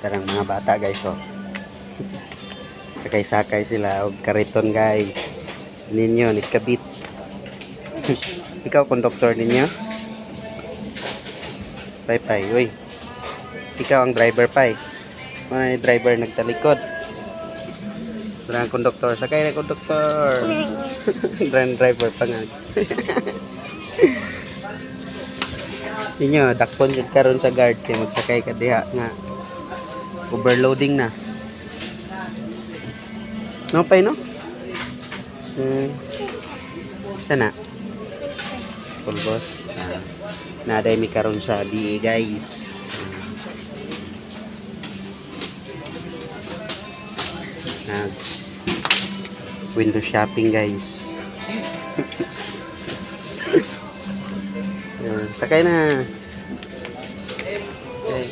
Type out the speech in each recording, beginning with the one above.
Karang mga bata guys, oh. Sakay-sakay sila og kariton guys. Ninyo nikabit. Ikaw konduktor ninyo? Pay, uy. Ikaw ang driver pay. May driver nagtalikod. Parang konduktor, sakay na konduktor. Driver pa nga. Ninyo, dakpon jud karon sa guard kay magsakay ka diha nga overloading na. No pay no? Sana. Pulbos. Naday mi karon sa DA guys. Window shopping guys. Sakay na. Okay.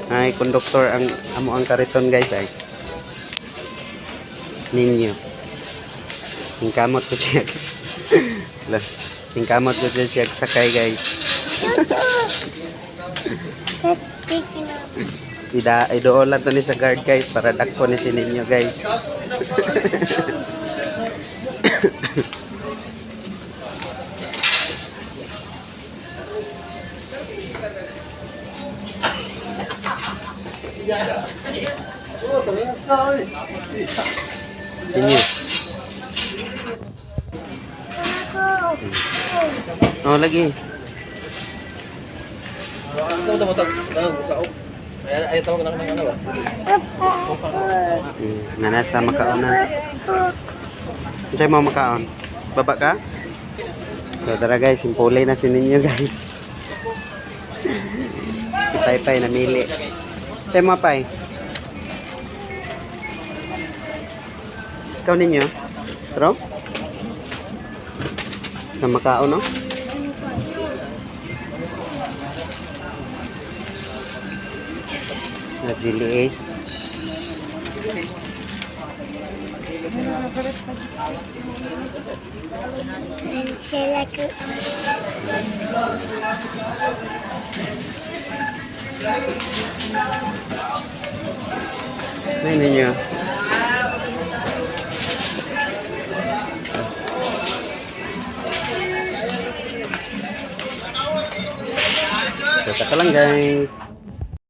Ay konduktor ang amo ang kariton guys ay. Ninyo. Tingkamot ko siya. Tingkamot ko siya sakay guys. Idoolan to ni sa guard guys para dakpo ni si ninyo guys. Ninyo. Oh lagi. Ay tawag na ng ano ba? Nanasa makaonan. Unsay mo makaon? Baba ka? So tara guys, simpulay na si ninyo guys. Si Pay namili. Say mo Pay. Ikaw ninyo? Pero? Na makaon no? Nag-release. Nah, ninyo. So, taka lang guys.